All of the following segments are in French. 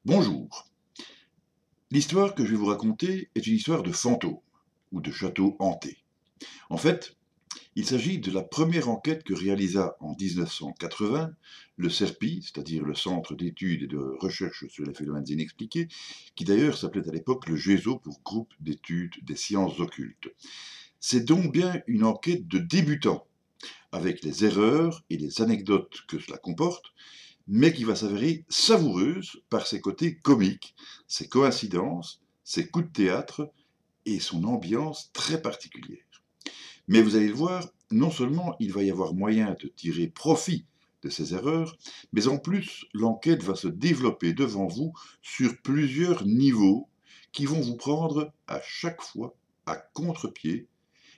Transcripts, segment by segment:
Bonjour. L'histoire que je vais vous raconter est une histoire de fantômes ou de châteaux hantés. En fait, il s'agit de la première enquête que réalisa en 1980 le CERPI, c'est-à-dire le Centre d'études et de recherche sur les phénomènes inexpliqués, qui d'ailleurs s'appelait à l'époque le GESO pour Groupe d'études des sciences occultes. C'est donc bien une enquête de débutants, avec les erreurs et les anecdotes que cela comporte, mais qui va s'avérer savoureuse par ses côtés comiques, ses coïncidences, ses coups de théâtre et son ambiance très particulière. Mais vous allez le voir, non seulement il va y avoir moyen de tirer profit de ces erreurs, mais en plus l'enquête va se développer devant vous sur plusieurs niveaux qui vont vous prendre à chaque fois à contre-pied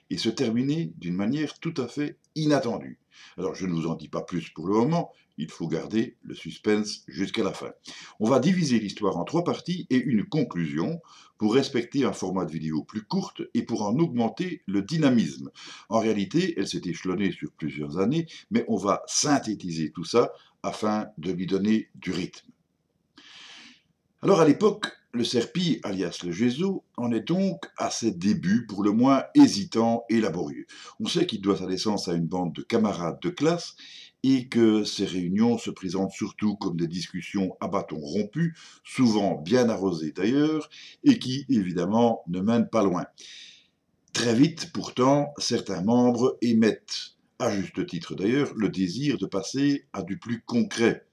et se terminer d'une manière tout à fait inattendue. Alors je ne vous en dis pas plus pour le moment, il faut garder le suspense jusqu'à la fin. On va diviser l'histoire en 3 parties et une conclusion pour respecter un format de vidéo plus courte et pour en augmenter le dynamisme. En réalité, elle s'est échelonnée sur plusieurs années, mais on va synthétiser tout ça afin de lui donner du rythme. Alors à l'époque, le Serpi, alias le Gézo, en est donc à ses débuts pour le moins hésitants et laborieux. On sait qu'il doit sa naissance à une bande de camarades de classe et que ces réunions se présentent surtout comme des discussions à bâtons rompus, souvent bien arrosées d'ailleurs, et qui évidemment ne mènent pas loin. Très vite, pourtant, certains membres émettent, à juste titre d'ailleurs, le désir de passer à du plus concret,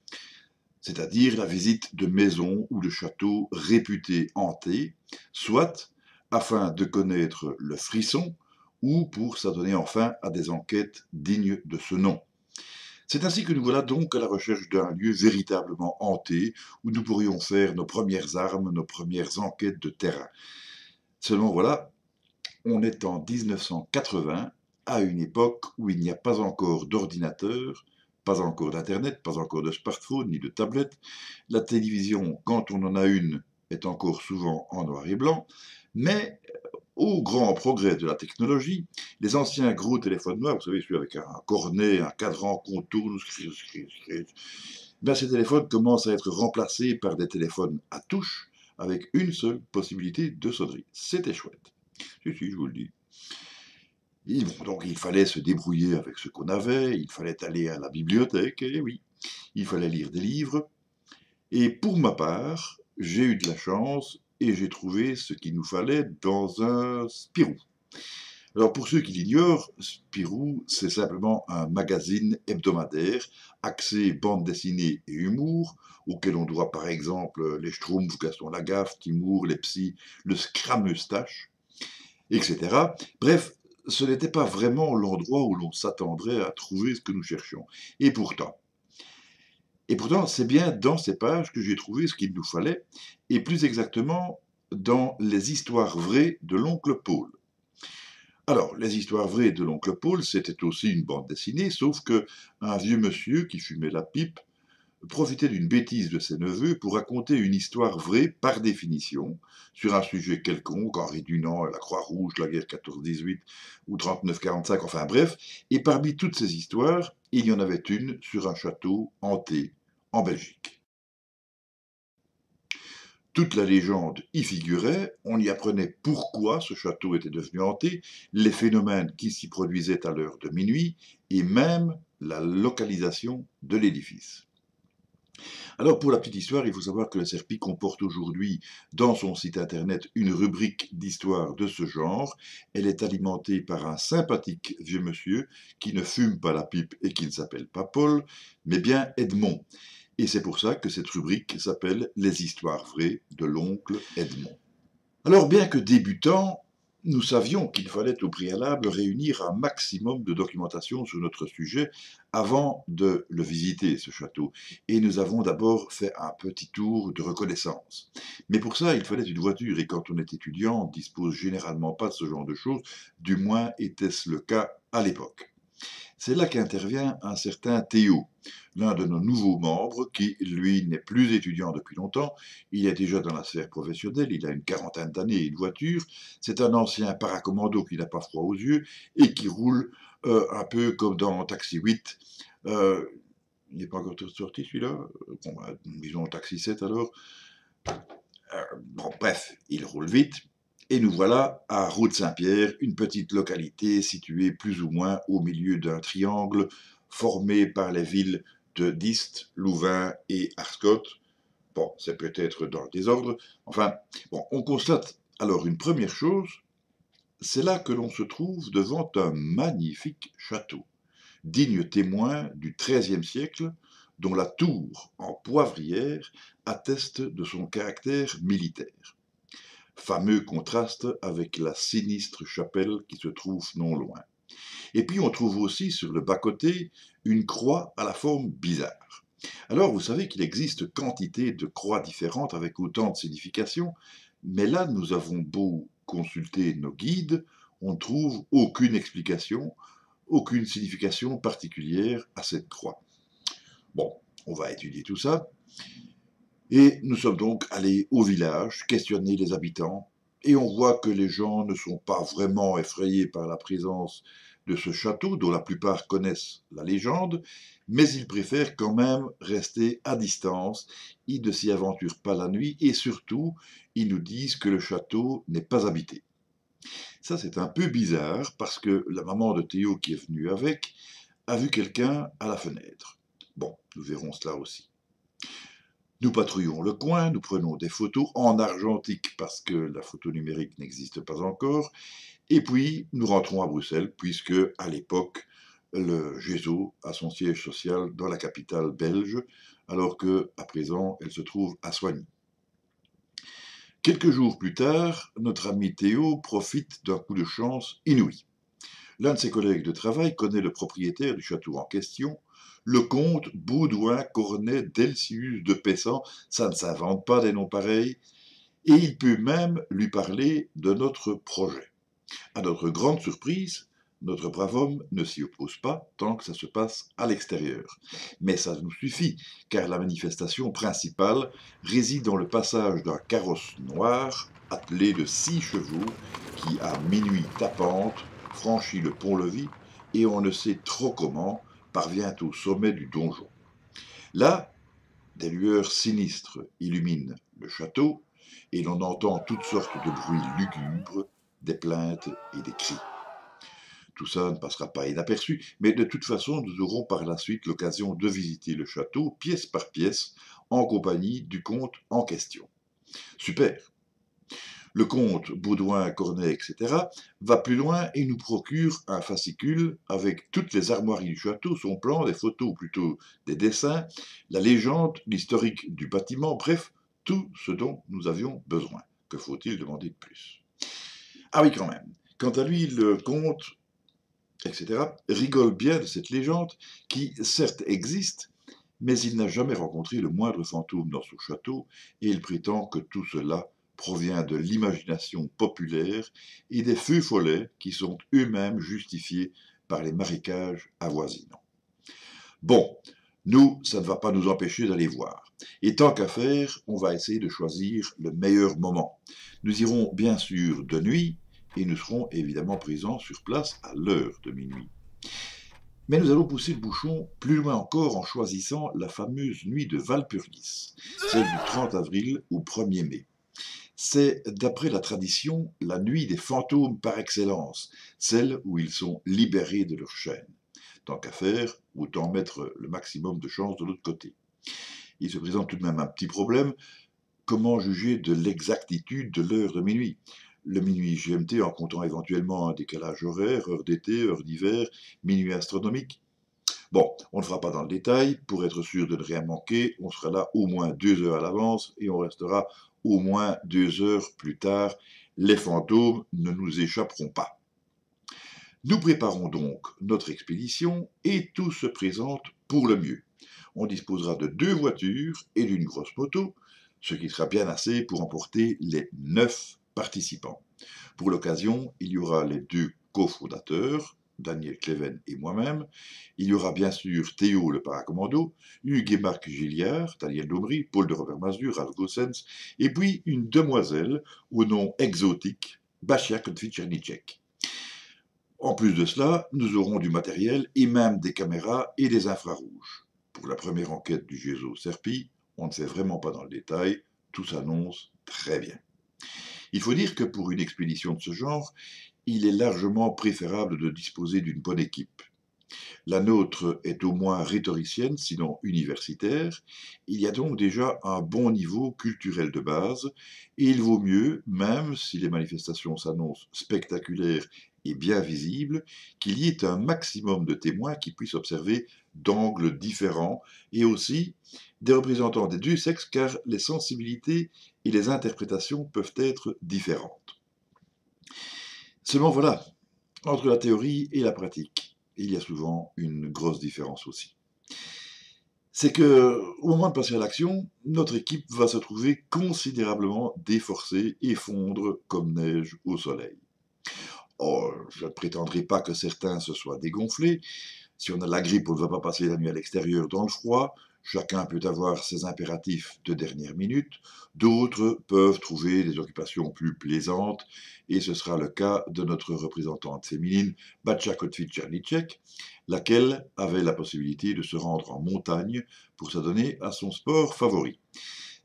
c'est-à-dire la visite de maisons ou de châteaux réputés hantés, soit afin de connaître le frisson, ou pour s'adonner enfin à des enquêtes dignes de ce nom. C'est ainsi que nous voilà donc à la recherche d'un lieu véritablement hanté, où nous pourrions faire nos premières armes, nos premières enquêtes de terrain. Seulement voilà, on est en 1980, à une époque où il n'y a pas encore d'ordinateur, pas encore d'internet, pas encore de smartphone ni de tablette. La télévision, quand on en a une, est encore souvent en noir et blanc, mais au grand progrès de la technologie, les anciens gros téléphones noirs, vous savez, celui avec un cornet, un cadran qu'on tourne, ben, ces téléphones commencent à être remplacés par des téléphones à touche avec une seule possibilité de sonnerie. C'était chouette. Si, je vous le dis. Et bon, donc il fallait se débrouiller avec ce qu'on avait, il fallait aller à la bibliothèque, et oui, il fallait lire des livres. Et pour ma part, j'ai eu de la chance et j'ai trouvé ce qu'il nous fallait dans un Spirou. Alors pour ceux qui l'ignorent, Spirou, c'est simplement un magazine hebdomadaire axé bande dessinée et humour, auquel on doit par exemple les Schtroumpfs, Gaston Lagaffe, Timour, les Psys, le Scrameustache, etc. Bref, ce n'était pas vraiment l'endroit où l'on s'attendrait à trouver ce que nous cherchions. Et pourtant, c'est bien dans ces pages que j'ai trouvé ce qu'il nous fallait, et plus exactement dans les histoires vraies de l'oncle Paul. Alors, les histoires vraies de l'oncle Paul, c'était aussi une bande dessinée, sauf que un vieux monsieur qui fumait la pipe profitait d'une bêtise de ses neveux pour raconter une histoire vraie par définition, sur un sujet quelconque, Henri Dunant, la Croix-Rouge, la guerre 14-18 ou 39-45, enfin bref, et parmi toutes ces histoires, il y en avait une sur un château hanté en Belgique. Toute la légende y figurait, on y apprenait pourquoi ce château était devenu hanté, les phénomènes qui s'y produisaient à l'heure de minuit, et même la localisation de l'édifice. Alors pour la petite histoire, il faut savoir que le Serpi comporte aujourd'hui dans son site internet une rubrique d'histoire de ce genre. Elle est alimentée par un sympathique vieux monsieur qui ne fume pas la pipe et qui ne s'appelle pas Paul, mais bien Edmond. Et c'est pour ça que cette rubrique s'appelle Les histoires vraies de l'oncle Edmond. Alors bien que débutant, nous savions qu'il fallait au préalable réunir un maximum de documentation sur notre sujet avant de le visiter, ce château. Et nous avons d'abord fait un petit tour de reconnaissance. Mais pour ça, il fallait une voiture, et quand on est étudiant, on ne dispose généralement pas de ce genre de choses, du moins était-ce le cas à l'époque. C'est là qu'intervient un certain Théo, l'un de nos nouveaux membres qui, lui, n'est plus étudiant depuis longtemps, il est déjà dans la sphère professionnelle, il a une quarantaine d'années et une voiture, c'est un ancien paracommando qui n'a pas froid aux yeux et qui roule un peu comme dans Taxi 8. Il n'est pas encore sorti celui-là, bon, disons Taxi 7 alors. Bon, bref, il roule vite, et nous voilà à Route-Saint-Pierre, une petite localité située plus ou moins au milieu d'un triangle formé par les villes de Diest, Louvain et Arscott. Bon, c'est peut-être dans le désordre. Enfin, bon, on constate alors une première chose, c'est là que l'on se trouve devant un magnifique château, digne témoin du XIIIe siècle, dont la tour en poivrière atteste de son caractère militaire. Fameux contraste avec la sinistre chapelle qui se trouve non loin. Et puis on trouve aussi sur le bas-côté une croix à la forme bizarre. Alors vous savez qu'il existe quantité de croix différentes avec autant de significations, mais là nous avons beau consulter nos guides, on ne trouve aucune explication, aucune signification particulière à cette croix. Bon, on va étudier tout ça. Et nous sommes donc allés au village, questionner les habitants, et on voit que les gens ne sont pas vraiment effrayés par la présence de ce château, dont la plupart connaissent la légende, mais ils préfèrent quand même rester à distance, ils ne s'y aventurent pas la nuit, et surtout, ils nous disent que le château n'est pas habité. Ça, c'est un peu bizarre, parce que la maman de Théo qui est venue avec a vu quelqu'un à la fenêtre. Bon, nous verrons cela aussi. Nous patrouillons le coin, nous prenons des photos en argentique parce que la photo numérique n'existe pas encore, et puis nous rentrons à Bruxelles puisque à l'époque le GESO a son siège social dans la capitale belge, alors que à présent elle se trouve à Soigny. Quelques jours plus tard, notre ami Théo profite d'un coup de chance inouï. L'un de ses collègues de travail connaît le propriétaire du château en question, le comte Baudouin Cornet Delcius de Pessan, ça ne s'invente pas des noms pareils, et il peut même lui parler de notre projet. À notre grande surprise, notre brave homme ne s'y oppose pas tant que ça se passe à l'extérieur. Mais ça nous suffit, car la manifestation principale réside dans le passage d'un carrosse noir attelé de 6 chevaux qui, à minuit tapante, franchit le pont-levis et on ne sait trop comment parvient au sommet du donjon. Là, des lueurs sinistres illuminent le château et l'on entend toutes sortes de bruits lugubres, des plaintes et des cris. Tout ça ne passera pas inaperçu, mais de toute façon, nous aurons par la suite l'occasion de visiter le château pièce par pièce en compagnie du comte en question. Super! Le comte Baudouin, Cornet, etc. va plus loin et nous procure un fascicule avec toutes les armoiries du château, son plan, des photos ou plutôt des dessins, la légende, l'historique du bâtiment, bref, tout ce dont nous avions besoin. Que faut-il demander de plus? Ah oui, quand même. Quant à lui, le comte, etc., rigole bien de cette légende qui, certes, existe, mais il n'a jamais rencontré le moindre fantôme dans son château et il prétend que tout cela provient de l'imagination populaire et des feux follets qui sont eux-mêmes justifiés par les marécages avoisinants. Bon, nous, ça ne va pas nous empêcher d'aller voir. Et tant qu'à faire, on va essayer de choisir le meilleur moment. Nous irons bien sûr de nuit, et nous serons évidemment présents sur place à l'heure de minuit. Mais nous allons pousser le bouchon plus loin encore en choisissant la fameuse nuit de Walpurgis, celle du 30 avril au 1er mai. C'est, d'après la tradition, la nuit des fantômes par excellence, celle où ils sont libérés de leur chaîne. Tant qu'à faire, autant mettre le maximum de chance de l'autre côté. Il se présente tout de même un petit problème. Comment juger de l'exactitude de l'heure de minuit? Le minuit GMT en comptant éventuellement un décalage horaire, heure d'été, heure d'hiver, minuit astronomique. Bon, on ne fera pas dans le détail, pour être sûr de ne rien manquer, on sera là au moins 2 heures à l'avance et on restera au moins 2 heures plus tard. Les fantômes ne nous échapperont pas. Nous préparons donc notre expédition et tout se présente pour le mieux. On disposera de 2 voitures et d'une grosse moto, ce qui sera bien assez pour emporter les 9 participants. Pour l'occasion, il y aura les 2 cofondateurs, Daniel Cleven et moi-même. Il y aura bien sûr Théo le paracommando, Hugues et Marc Gilliard, Daniel Daubry, Paul de Robert Masur, Ralph Gossens, et puis une demoiselle au nom exotique, Basia Kotvitchernicek. En plus de cela, nous aurons du matériel et même des caméras et des infrarouges. Pour la première enquête du GESO Serpi, on ne sait vraiment pas dans le détail, tout s'annonce très bien. Il faut dire que pour une expédition de ce genre, il est largement préférable de disposer d'une bonne équipe. La nôtre est au moins rhétoricienne, sinon universitaire. Il y a donc déjà un bon niveau culturel de base, et il vaut mieux, même si les manifestations s'annoncent spectaculaires et bien visibles, qu'il y ait un maximum de témoins qui puissent observer d'angles différents, et aussi des représentants des deux sexes, car les sensibilités et les interprétations peuvent être différentes. Seulement voilà, entre la théorie et la pratique, il y a souvent une grosse différence aussi. C'est que, au moment de passer à l'action, notre équipe va se trouver considérablement déforcée et fondre comme neige au soleil. Oh, je ne prétendrai pas que certains se soient dégonflés. Si on a la grippe, on ne va pas passer la nuit à l'extérieur dans le froid. Chacun peut avoir ses impératifs de dernière minute. D'autres peuvent trouver des occupations plus plaisantes. Et ce sera le cas de notre représentante féminine, Batja Kotvic-Czernicek, laquelle avait la possibilité de se rendre en montagne pour s'adonner à son sport favori.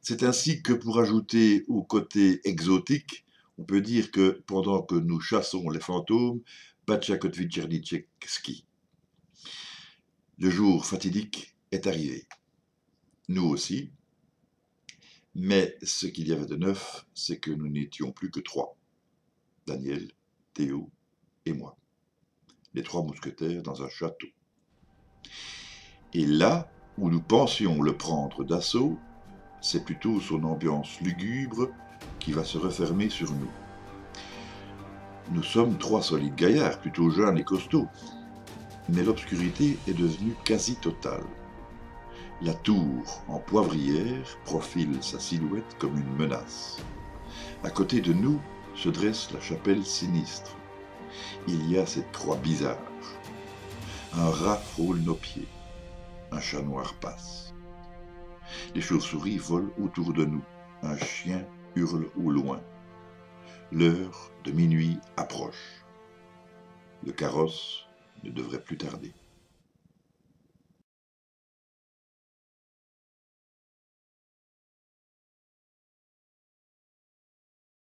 C'est ainsi que, pour ajouter au côté exotique, on peut dire que pendant que nous chassons les fantômes, Batja Kotvic-Czernicek skie. Le jour fatidique est arrivé. Nous aussi. Mais ce qu'il y avait de neuf, c'est que nous n'étions plus que trois. Daniel, Théo et moi. Les trois mousquetaires dans un château. Et là où nous pensions le prendre d'assaut, c'est plutôt son ambiance lugubre qui va se refermer sur nous. Nous sommes trois solides gaillards, plutôt jeunes et costauds, mais l'obscurité est devenue quasi totale. La tour en poivrière profile sa silhouette comme une menace. À côté de nous se dresse la chapelle sinistre. Il y a cette croix bizarre. Un rat frôle nos pieds. Un chat noir passe. Les chauves-souris volent autour de nous. Un chien hurle au loin. L'heure de minuit approche. Le carrosse ne devrait plus tarder.